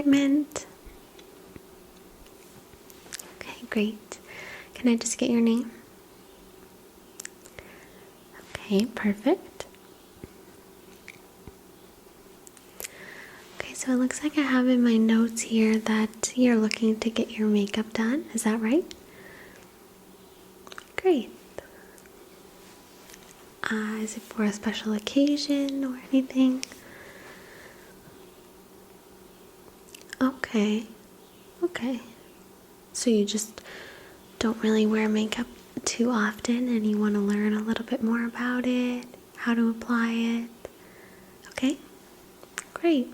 appointment? Okay, great. Can I just get your name? Okay, perfect. Okay, so it looks like I have in my notes here that you're looking to get your makeup done. Is that right? Great. Is it for a special occasion or anything? Okay. Okay. So you just don't really wear makeup too often and you want to learn a little bit more about it, how to apply it. Okay? Great.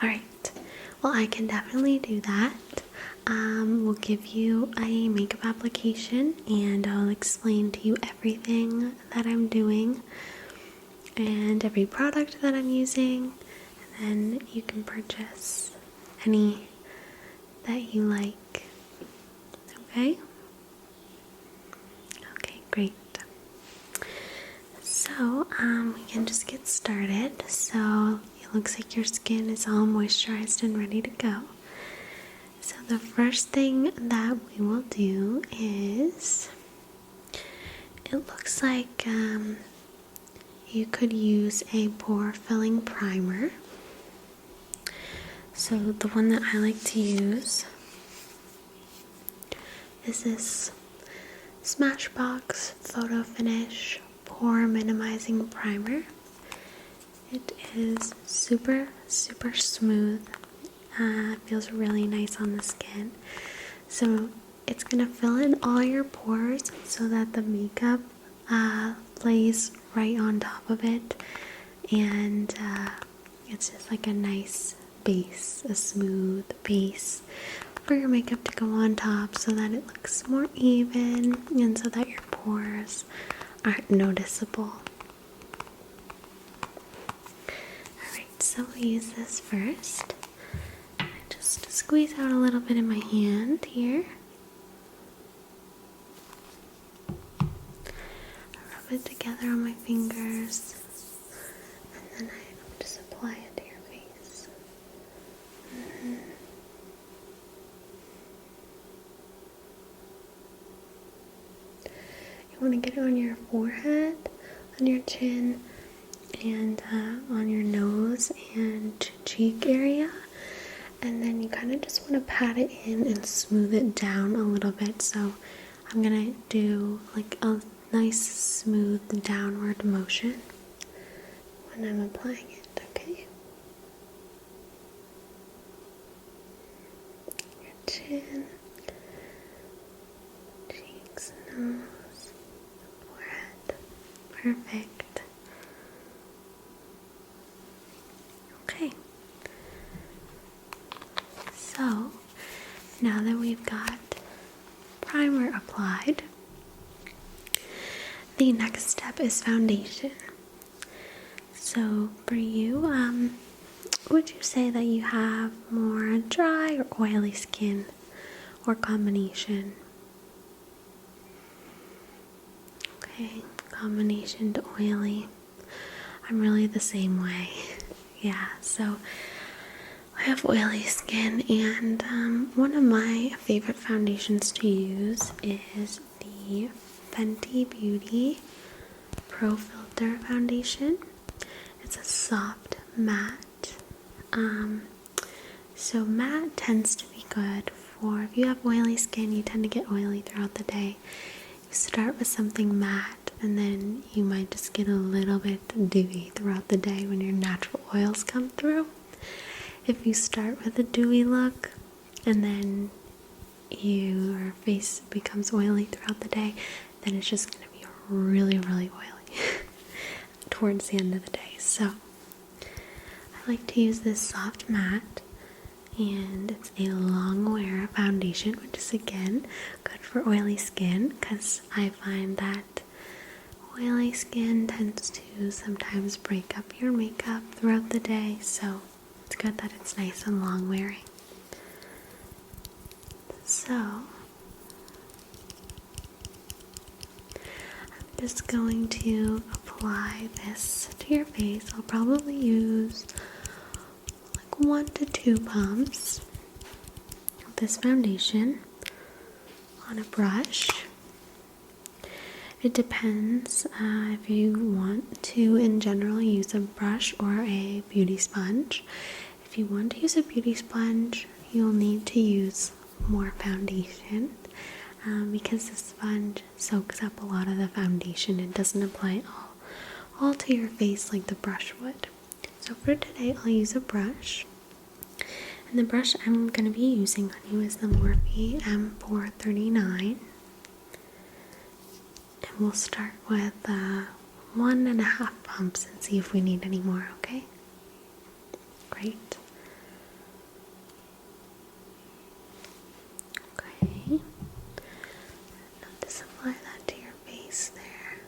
Alright. Well, I can definitely do that. We'll give you a makeup application and I'll explain to you everything that I'm doing and every product that I'm using, and then you can purchase any that you like. Okay? Okay, great. So, we can just get started. So, it looks like your skin is all moisturized and ready to go. So the first thing that we will do is, it looks like you could use a pore filling primer. So the one that I like to use is this Smashbox Photo Finish Pore Minimizing Primer. It is super smooth. It feels really nice on the skin. So it's going to fill in all your pores so that the makeup lays right on top of it. And it's just like a nice base, a smooth base for your makeup to go on top so that it looks more even and so that your pores aren't noticeable. Alright, so we'll use this first. Just squeeze out a little bit in my hand here. Rub it together on my fingers. And then I just apply it to your face. You want to get it on your forehead, on your chin, and on your nose and cheek area. And then you kind of just want to pat it in and smooth it down a little bit. So I'm going to do like a nice smooth downward motion when I'm applying it, okay? Your chin, cheeks, nose, forehead. Perfect. Okay. So, now that we've got primer applied, the next step is foundation. So, for you, would you say that you have more dry or oily skin, or combination? Okay, combination to oily. I'm really the same way. Yeah, so I have oily skin, and one of my favorite foundations to use is the Fenty Beauty Pro Filter Foundation. It's a soft matte. So matte tends to be good for, if you have oily skin, you tend to get oily throughout the day. You start with something matte, and then you might just get a little bit dewy throughout the day when your natural oils come through. If you start with a dewy look and then your face becomes oily throughout the day, then it's just going to be really oily towards the end of the day. So I like to use this soft matte, and it's a long wear foundation, which is again good for oily skin, because I find that oily skin tends to sometimes break up your makeup throughout the day, so it's good that it's nice and long wearing. So I'm just going to apply this to your face. I'll probably use like 1 to 2 pumps of this foundation on a brush. It depends if you want to, in general, use a brush or a beauty sponge. If you want to use a beauty sponge, you'll need to use more foundation because the sponge soaks up a lot of the foundation. It doesn't apply all to your face like the brush would. So for today, I'll use a brush. And the brush I'm going to be using on you is the Morphe pore 39. And we'll start with 1.5 pumps and see if we need any more, okay? Great. Okay. Now just apply that to your face there.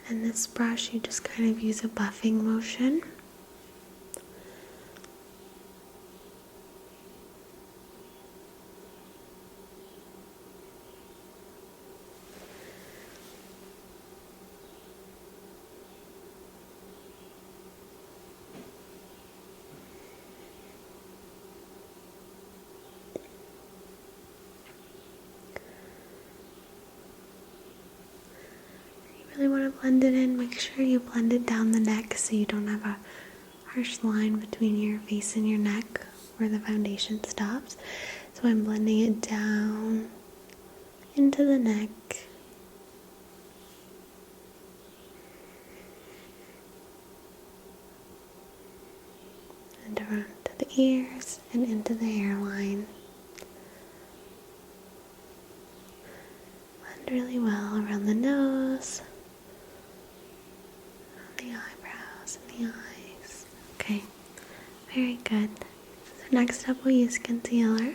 And this brush, you just kind of use a buffing motion. Really want to blend it in. Make sure you blend it down the neck so you don't have a harsh line between your face and your neck where the foundation stops. So I'm blending it down into the neck and around to the ears and into the hairline. Blend really well around the nose, the eyebrows and the eyes. Okay, very good. So next up we'll use concealer.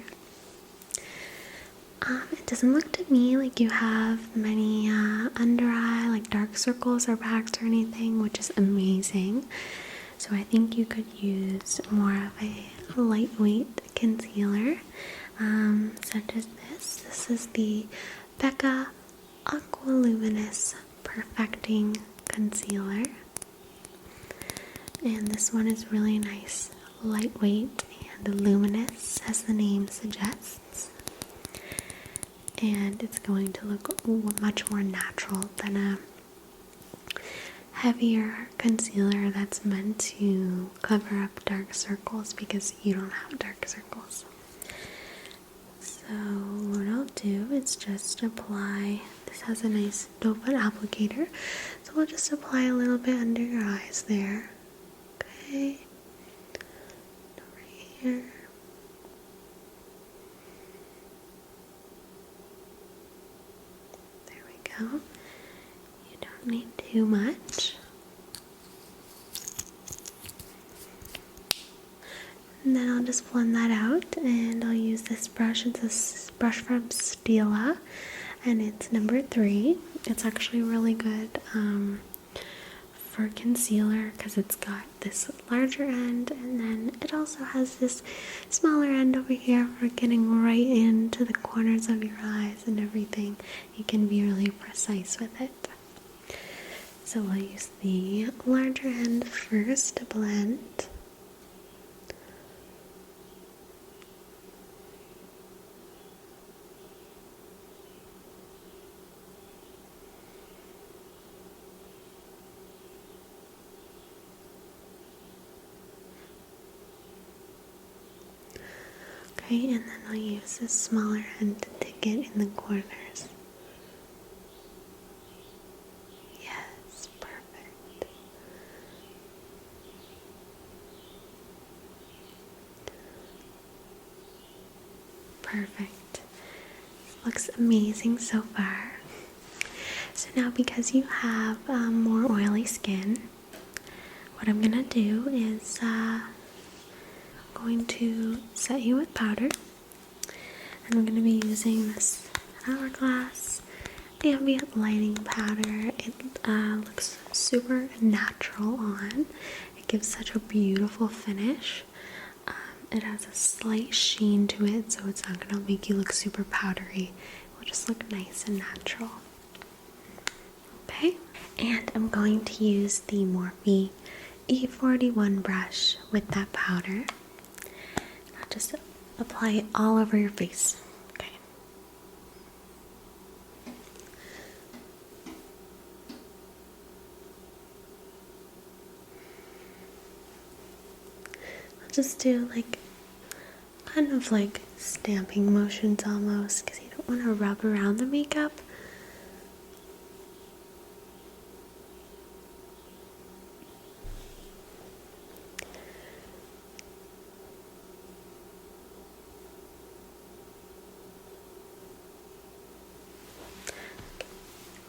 It doesn't look to me like you have many under eye, like dark circles or bags or anything, which is amazing. So I think you could use more of a lightweight concealer, such as this. This is the Becca Aqua Luminous Perfecting Concealer. And this one is really nice, lightweight and luminous, as the name suggests. And it's going to look much more natural than a heavier concealer that's meant to cover up dark circles because you don't have dark circles. So what I'll do is just apply, this has a nice doe foot applicator, so we'll just apply a little bit under your eyes there. Okay, over here. There we go. You don't need too much. And then I'll just blend that out, and I'll use this brush. It's a brush from Stila, and it's number 3. It's actually really good for concealer because it's got this larger end, and then it also has this smaller end over here for getting right into the corners of your eyes and everything. You can be really precise with it. So I'll use the larger end first to blend. Okay, and then I'll use this smaller end to get in the corners. Yes, perfect. Perfect. Looks amazing so far. So now, because you have more oily skin, what I'm gonna do is going to set you with powder, and I'm going to be using this Hourglass ambient lighting powder. It looks super natural on. It gives such a beautiful finish. It has a slight sheen to it, so it's not going to make you look super powdery. It will just look nice and natural. Okay, and I'm going to use the Morphe E41 brush with that powder. I'll just apply it all over your face. Okay. I'll just do like kind of like stamping motions almost, because you don't want to rub around the makeup.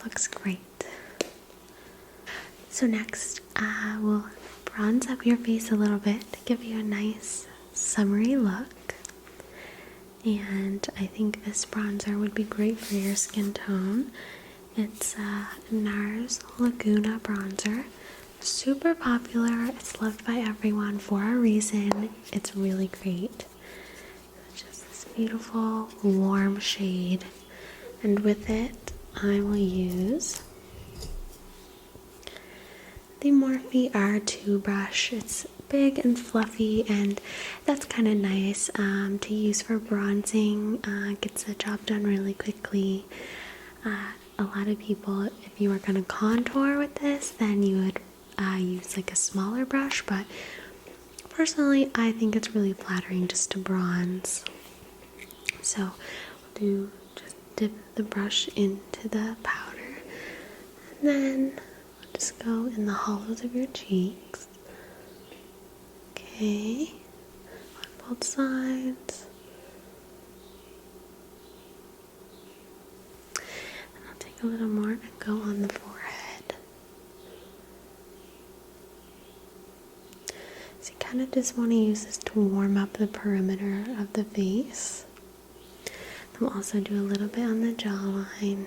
Looks great. So next, we'll bronze up your face a little bit to give you a nice summery look. And I think this bronzer would be great for your skin tone. It's NARS Laguna bronzer. Super popular. It's loved by everyone for a reason. It's really great. It's just this beautiful warm shade. And with it, I will use the Morphe R2 brush. It's big and fluffy, and that's kind of nice to use for bronzing. Gets the job done really quickly. A lot of people, if you were going to contour with this, then you would use like a smaller brush, but personally I think it's really flattering just to bronze. So we'll just dip the brush into the powder, and then we'll just go in the hollows of your cheeks. Okay, on both sides. And I'll take a little more and go on the forehead. So you kind of just want to use this to warm up the perimeter of the face. We'll also do a little bit on the jawline.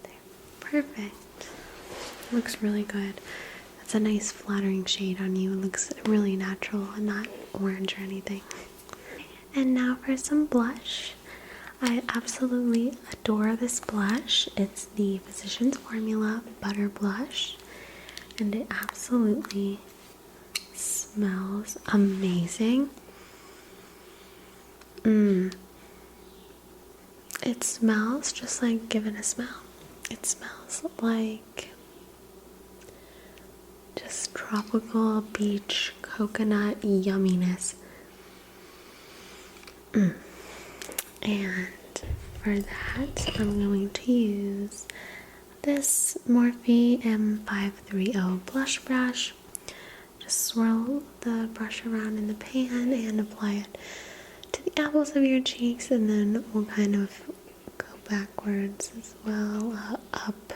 There. Perfect. Looks really good. That's a nice flattering shade on you. It looks really natural and not orange or anything. And now for some blush. I absolutely adore this blush. It's the Physicians Formula Butter Blush, and it absolutely smells amazing. It smells just like, give it a smell. It smells like just tropical beach coconut yumminess. And for that, I'm going to use this Morphe M530 blush brush. Just swirl the brush around in the pan and apply it to the apples of your cheeks, and then we'll kind of go backwards as well, up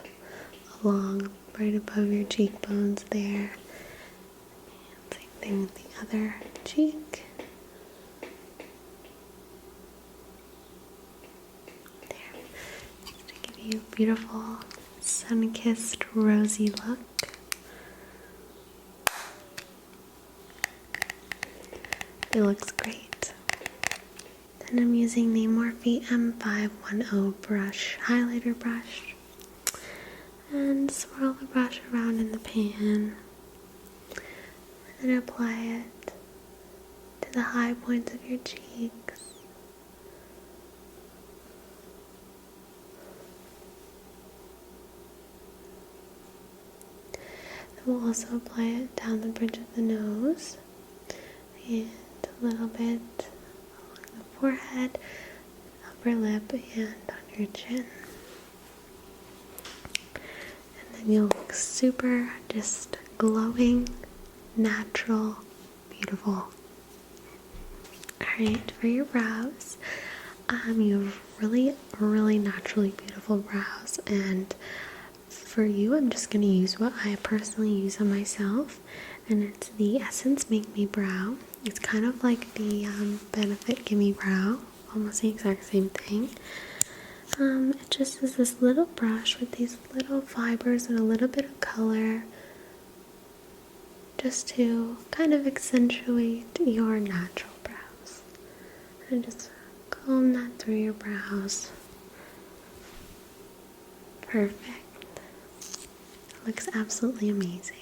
along right above your cheekbones there. And same thing with the other cheek. There. Just to give you a beautiful sun-kissed rosy look. It looks great. Then I'm using the Morphe M510 brush, highlighter brush, and swirl the brush around in the pan, and then apply it to the high points of your cheeks. Then we'll also apply it down the bridge of the nose, and a little bit along the forehead, upper lip, and on your chin. And then you'll look super just glowing, natural, beautiful. Alright, for your brows, you have really naturally beautiful brows, and for you, I'm just going to use what I personally use on myself, and it's the Essence Make Me Brow. It's kind of like the Benefit Gimme Brow, almost the exact same thing. It just is this little brush with these little fibers and a little bit of color, just to kind of accentuate your natural brows. And just comb that through your brows. Perfect. Looks absolutely amazing.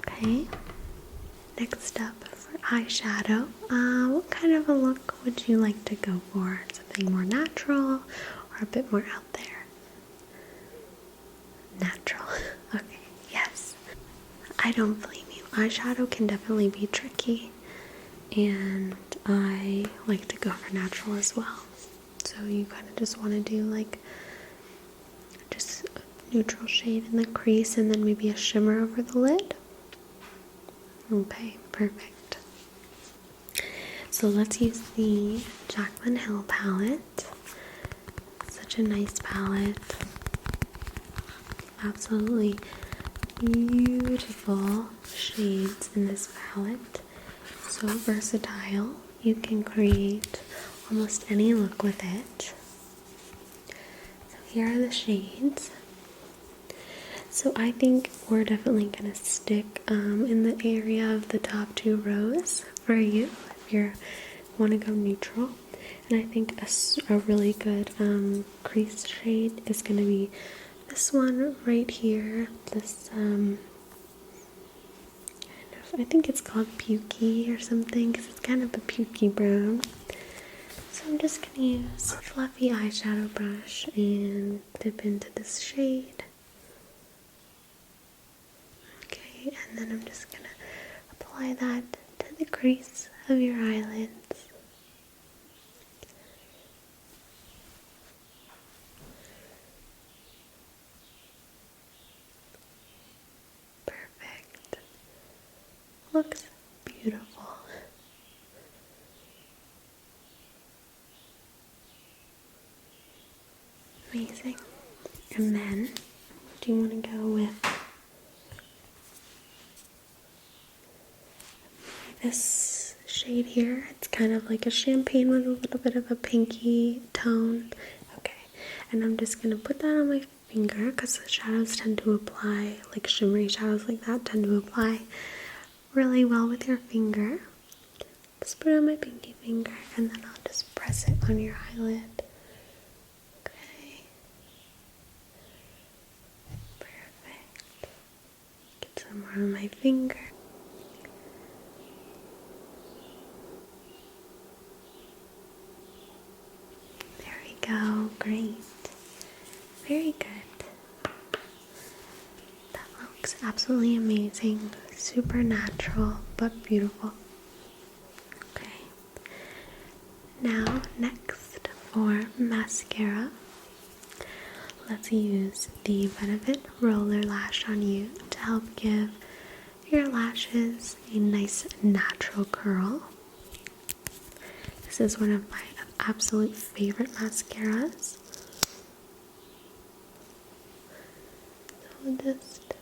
Okay, next up for eyeshadow, what kind of a look would you like to go for? Something more natural or a bit more out there? Natural. Okay, yes. I don't blame you. Eyeshadow can definitely be tricky, and I like to go for natural as well. So you kind of just want to do like just a neutral shade in the crease and then maybe a shimmer over the lid. Okay, perfect. So let's use the Jaclyn Hill palette. Such a nice palette. Absolutely beautiful shades in this palette. So versatile. You can create almost any look with it. So here are the shades. So I think we're definitely going to stick in the area of the top 2 rows for you if you want to go neutral. And I think a really good crease shade is going to be this one right here. This, I think it's called Pukey or something because it's kind of a pukey brown. So I'm just going to use a fluffy eyeshadow brush and dip into this shade. Okay, and then I'm just going to apply that to the crease of your eyelids. Perfect. Looks beautiful. Amazing. And then, do you want to go with this shade here? It's kind of like a champagne with a little bit of a pinky tone. Okay, and I'm just going to put that on my finger because the shadows tend to apply, like shimmery shadows like that tend to apply really well with your finger. Just put it on my pinky finger and then I'll just press it on your eyelid. Okay. Perfect. Get some more on my finger. There we go. Great. Very good. That looks absolutely amazing. Super natural, but beautiful. Okay. Now, next for mascara, let's use the Benefit Roller Lash on you to help give your lashes a nice natural curl. This is one of my absolute favorite mascaras. So just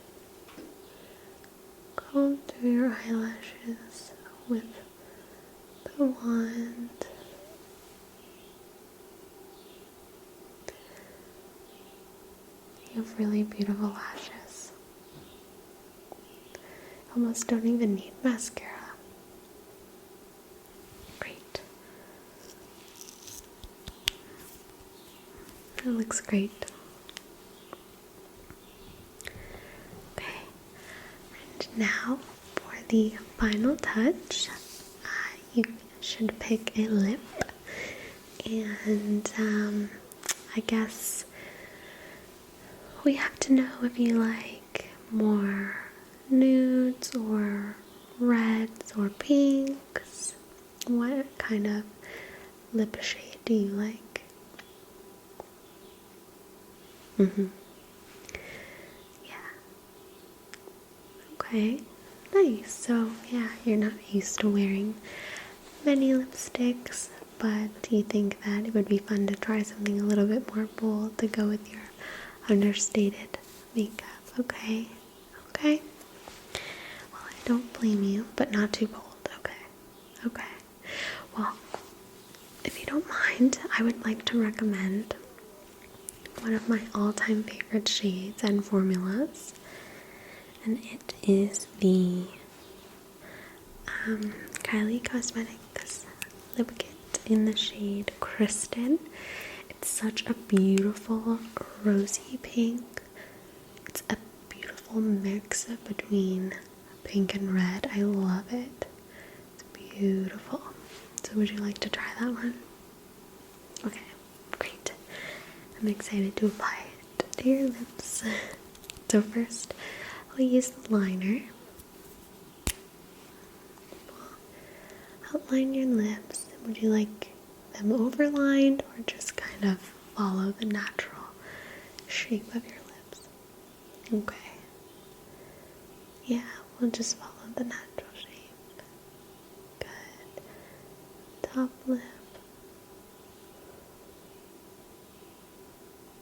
comb through your eyelashes with the wand. You have really beautiful lashes. Almost don't even need mascara. Great. It looks great. Okay. And now for the final touch, you should pick a lip. And I guess we have to know if you like more nudes or reds or pinks. What kind of lip shade do you like? Yeah. Okay. Nice. So, yeah, you're not used to wearing many lipsticks, but you think that it would be fun to try something a little bit more bold to go with your understated makeup. Okay. Okay. Well, I don't blame you, but not too bold. Okay. Well, if you don't mind, I would like to recommend one of my all-time favorite shades and formulas, and it is the Kylie Cosmetics lip kit in the shade Kristen. If It's such a beautiful rosy pink. It's a beautiful mix between pink and red. I love it. It's beautiful. So would you like to try that one? Okay, great. I'm excited to apply it to your lips. So first, I'll use the liner. Outline your lips. Would you like them overlined or just kind of follow the natural shape of your lips? Okay. Yeah, we'll just follow the natural shape. Good. Top lip.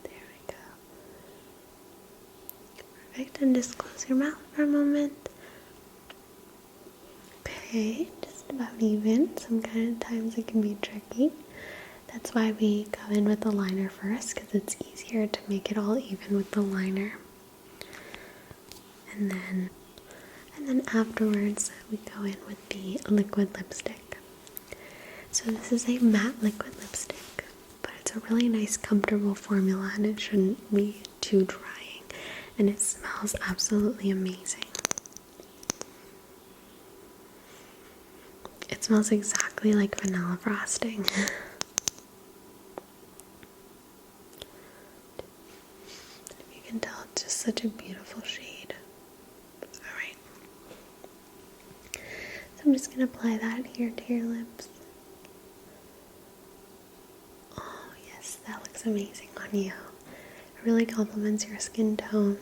There we go. Perfect. And just close your mouth for a moment. Okay, just about even. Sometimes it can be tricky. That's why we go in with the liner first, because it's easier to make it all even with the liner. And then afterwards we go in with the liquid lipstick. So this is a matte liquid lipstick, but it's a really nice comfortable formula and it shouldn't be too drying, and it smells absolutely amazing. It smells exactly like vanilla frosting. If you can tell, it's just such a beautiful shade. Alright. So I'm just going to apply that here to your lips. Oh, yes, that looks amazing on you. It really complements your skin tone.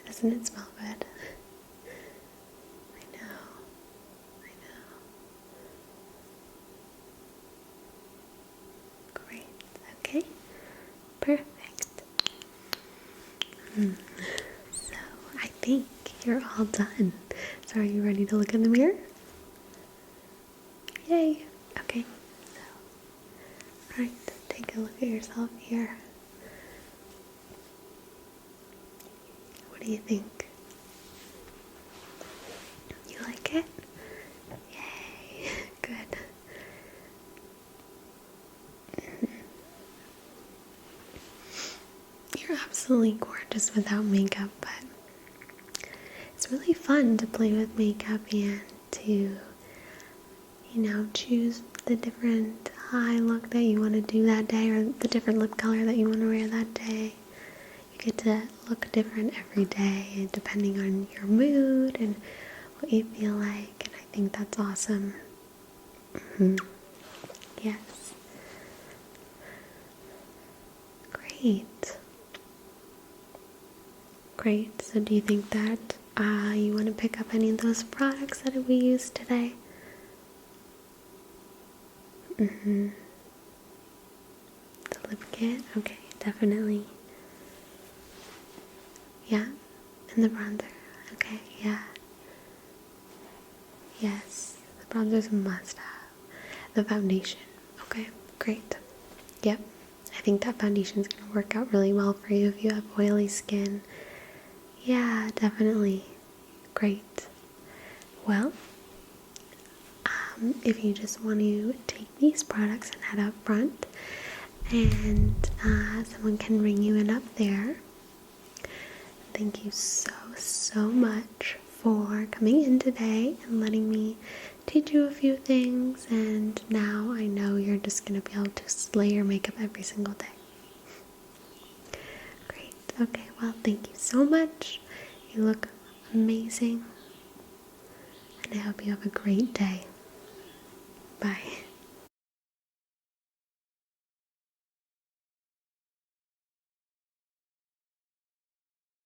Doesn't it smell good? I know. Great. Okay. Perfect. So I think you're all done. So are you ready to look in the mirror? Yay. Okay. So, alright, take a look at yourself here. What do you think? You like it? Yay. Good. You're absolutely gorgeous without makeup, but it's really fun to play with makeup and to, choose the different eye look that you want to do that day, or the different lip color that you want to wear that day. You get to look different every day depending on your mood and what you feel like, and I think that's awesome. Yes. Great. So do you think that you want to pick up any of those products that we used today? The lip kit? Okay, definitely. Yeah, and the bronzer. Okay, yeah. Yes, the bronzer's a must-have. The foundation. Okay, great. Yep, I think that foundation's going to work out really well for you if you have oily skin. Yeah, definitely. Great. Well, if you just want to take these products and head up front, and someone can bring you in up there. Thank you so much for coming in today and letting me teach you a few things, and now I know you're just going to be able to slay your makeup every single day. Great. Okay, well, thank you so much. You look amazing, and I hope you have a great day. Bye.